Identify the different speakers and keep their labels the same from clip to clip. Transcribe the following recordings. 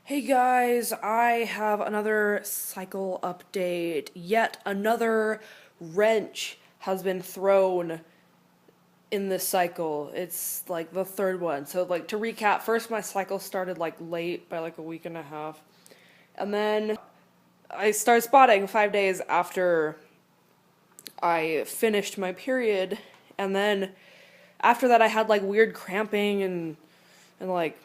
Speaker 1: Hey guys, I have another cycle update. Yet another wrench has been thrown in this cycle. It's like the third one. So like to recap, first my cycle started like late by like a week and a half. And then I started spotting 5 days after I finished my period. And then after that I had like weird cramping and like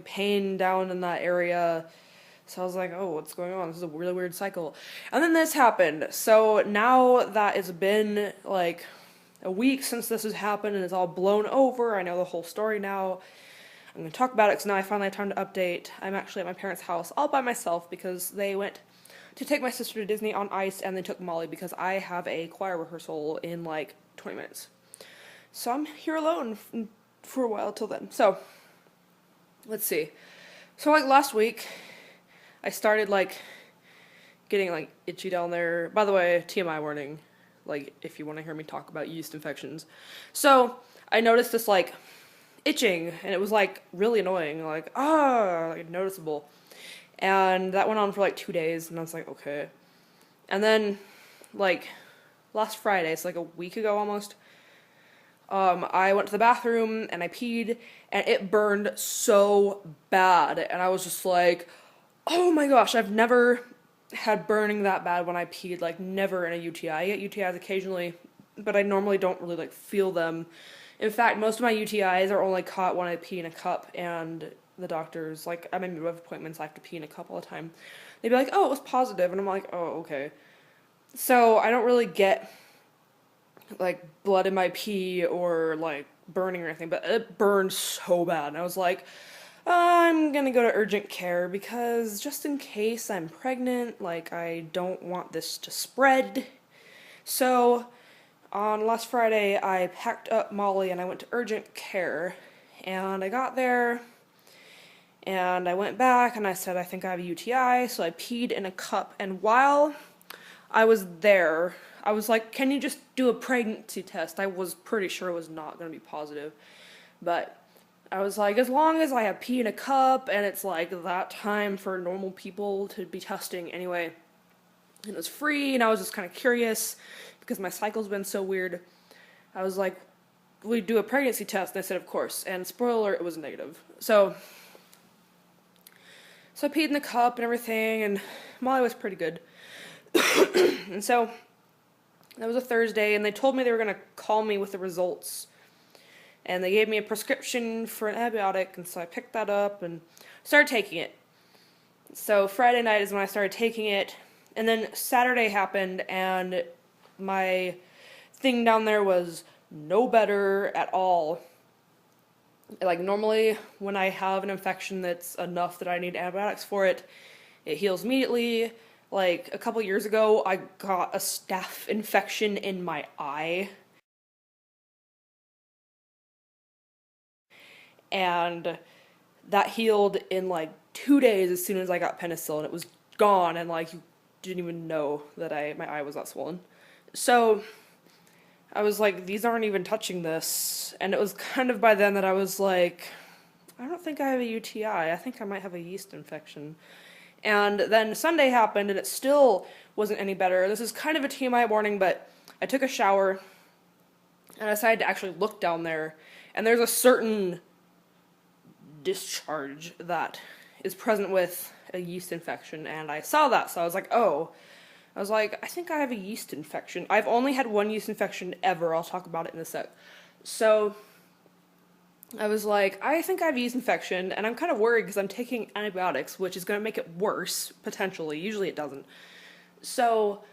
Speaker 1: pain down in that area. So I was like, oh, what's going on? This is a really weird cycle. And then this happened. So now that it's been like a week since this has happened and it's all blown over, I know the whole story now. I'm going to talk about it because now I finally have time to update. I'm actually at my parents' house all by myself because they went to take my sister to Disney on Ice and they took Molly because I have a choir rehearsal in like 20 minutes. So I'm here alone for a while till then. So let's see. So like last week, I started like getting like itchy down there. By the way, TMI warning, like if you want to hear me talk about yeast infections. So I noticed this like itching and it was like really annoying, like noticeable. And that went on for like 2 days and I was like, okay. And then like last Friday, it's like a week ago almost, I went to the bathroom and I peed and it burned so bad. And I was just like, oh my gosh, I've never had burning that bad when I peed, like never in a UTI. I get UTIs occasionally, but I normally don't really like feel them. In fact, most of my UTIs are only caught when I pee in a cup and the doctors, like I'm in midwife appointments, I have to pee in a cup all the time. They'd be like, oh, it was positive, and I'm like, oh, okay. So I don't really get like blood in my pee or like burning or anything, but it burned so bad. And I was like, I'm gonna go to urgent care because just in case I'm pregnant, like I don't want this to spread. So on last Friday, I packed up Molly and I went to urgent care. And I got there and I went back and I said, I think I have a UTI. So I peed in a cup. And while I was there, I was like, can you just do a pregnancy test? I was pretty sure it was not going to be positive. But I was like, as long as I have pee in a cup and it's like that time for normal people to be testing anyway, and it was free, and I was just kind of curious because my cycle's been so weird. I was like, we do a pregnancy test, and I said, of course. And spoiler alert, it was negative. So I peed in the cup and everything, and Molly was pretty good. And so that was a Thursday, and they told me they were going to call me with the results. And they gave me a prescription for an antibiotic, and so I picked that up and started taking it. So Friday night is when I started taking it, and then Saturday happened, and my thing down there was no better at all. Like normally when I have an infection that's enough that I need antibiotics for it, it heals immediately. Like a couple years ago, I got a staph infection in my eye. And that healed in like 2 days as soon as I got penicillin. It was gone and like you didn't even know that my eye was that swollen. So I was like, these aren't even touching this. And it was kind of by then that I was like, I don't think I have a UTI. I think I might have a yeast infection. And then Sunday happened and it still wasn't any better. This is kind of a TMI warning, but I took a shower and I decided to actually look down there. And there's a certain discharge that is present with a yeast infection. And I saw that, so I was like, oh. I was like, I think I have a yeast infection. I've only had one yeast infection ever. I'll talk about it in a sec. So I was like, I think I have a yeast infection, and I'm kind of worried because I'm taking antibiotics, which is going to make it worse, potentially. Usually it doesn't. So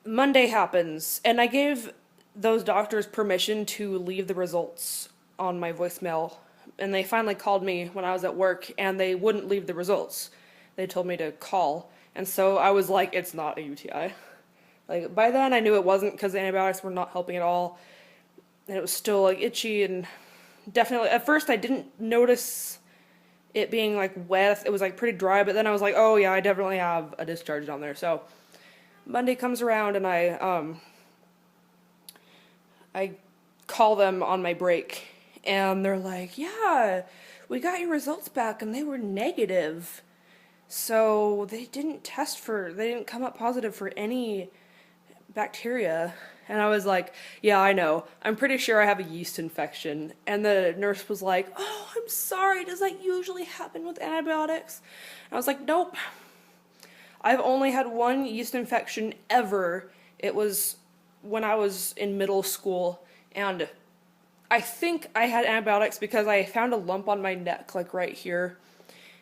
Speaker 1: Monday happens, and I gave those doctors permission to leave the results on my voicemail, and they finally called me when I was at work, and they wouldn't leave the results. They told me to call. And so I was like, it's not a UTI. Like, by then I knew it wasn't because the antibiotics were not helping at all. And it was still, like, itchy and definitely, at first I didn't notice it being, like, wet. It was, like, pretty dry, but then I was like, oh, yeah, I definitely have a discharge down there. So Monday comes around and I call them on my break. And they're like, yeah, we got your results back and they were negative. So they didn't they didn't come up positive for any bacteria. And I was like, yeah, I know. I'm pretty sure I have a yeast infection. And the nurse was like, oh, I'm sorry. Does that usually happen with antibiotics? And I was like, nope. I've only had one yeast infection ever. It was when I was in middle school. And I think I had antibiotics because I found a lump on my neck, like right here.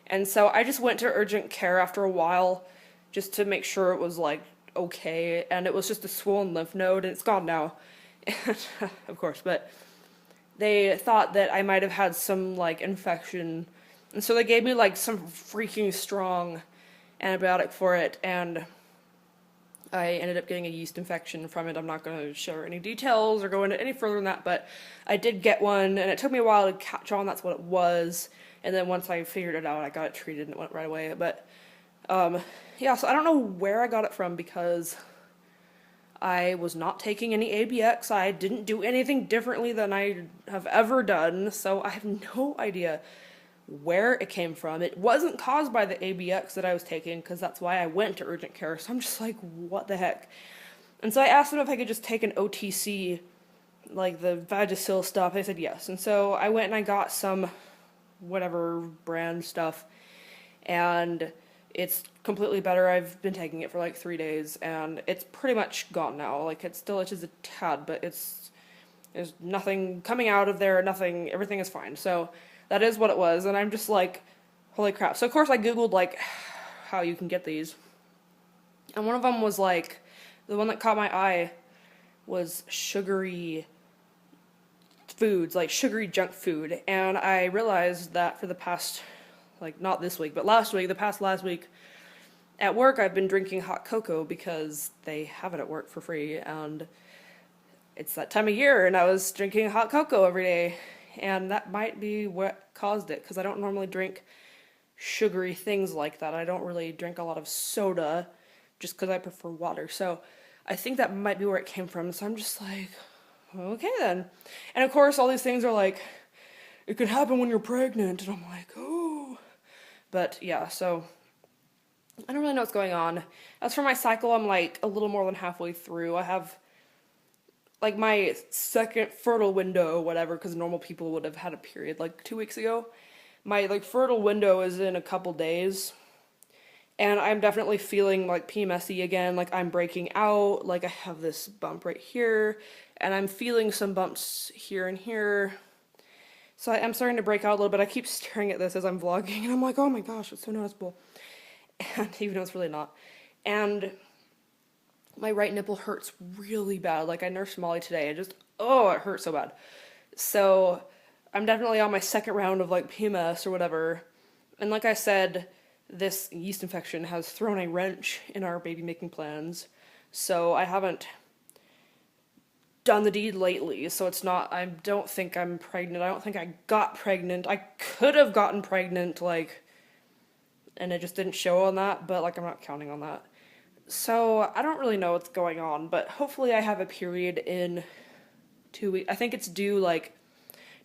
Speaker 1: And so I just went to urgent care after a while just to make sure it was like okay. And it was just a swollen lymph node, and it's gone now. Of course, but they thought that I might have had some like infection. And so they gave me like some freaking strong antibiotic for it, and I ended up getting a yeast infection from it. I'm not going to share any details or go into any further than that, but I did get one, and it took me a while to catch on that's what it was. And then once I figured it out, I got it treated and it went right away. But yeah, so I don't know where I got it from because I was not taking any ABX. I didn't do anything differently than I have ever done, so I have no idea where it came from. It wasn't caused by the ABX that I was taking, because that's why I went to urgent care. So I'm just like, what the heck? And so I asked them if I could just take an OTC, like the Vagisil stuff. They said yes. And so I went and I got some whatever brand stuff, and it's completely better. I've been taking it for like 3 days, and it's pretty much gone now. Like, it still itches a tad, but there's nothing coming out of there, everything is fine. So that is what it was, and I'm just like, holy crap. So of course I googled like how you can get these, and one of them was like, the one that caught my eye was sugary foods, like sugary junk food. And I realized that for the past, like not this week, but last week at work, I've been drinking hot cocoa because they have it at work for free, and it's that time of year, and I was drinking hot cocoa every day. And that might be what caused it, because I don't normally drink sugary things like that. I don't really drink a lot of soda just because I prefer water. So I think that might be where it came from. So I'm just like, okay then. And of course all these things are like, it could happen when you're pregnant. And I'm like, oh. But yeah, so I don't really know what's going on. As for my cycle, I'm like a little more than halfway through. I have like my second fertile window, whatever, because normal people would have had a period like 2 weeks ago. My like fertile window is in a couple days, and I'm definitely feeling like PMSy again. Like, I'm breaking out. Like, I have this bump right here, and I'm feeling some bumps here and here. So I am starting to break out a little bit. I keep staring at this as I'm vlogging, and I'm like, oh my gosh, it's so noticeable. And even though it's really not. And my right nipple hurts really bad. Like, I nursed Molly today, and just, oh, it hurts so bad. So I'm definitely on my second round of like PMS or whatever. And like I said, this yeast infection has thrown a wrench in our baby making plans. So I haven't done the deed lately. So it's not, I don't think I'm pregnant. I don't think I got pregnant. I could have gotten pregnant, like, and it just didn't show on that, but like, I'm not counting on that. So I don't really know what's going on, but hopefully I have a period in 2 weeks. I think it's due like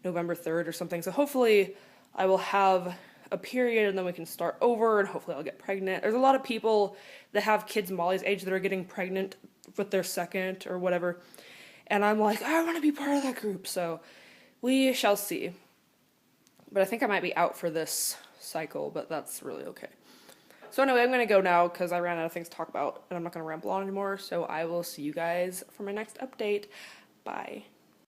Speaker 1: November 3rd or something. So hopefully I will have a period, and then we can start over, and hopefully I'll get pregnant. There's a lot of people that have kids Molly's age that are getting pregnant with their second or whatever. And I'm like, I want to be part of that group. So we shall see. But I think I might be out for this cycle, but that's really okay. So anyway, I'm going to go now because I ran out of things to talk about, and I'm not going to ramble on anymore. So I will see you guys for my next update. Bye.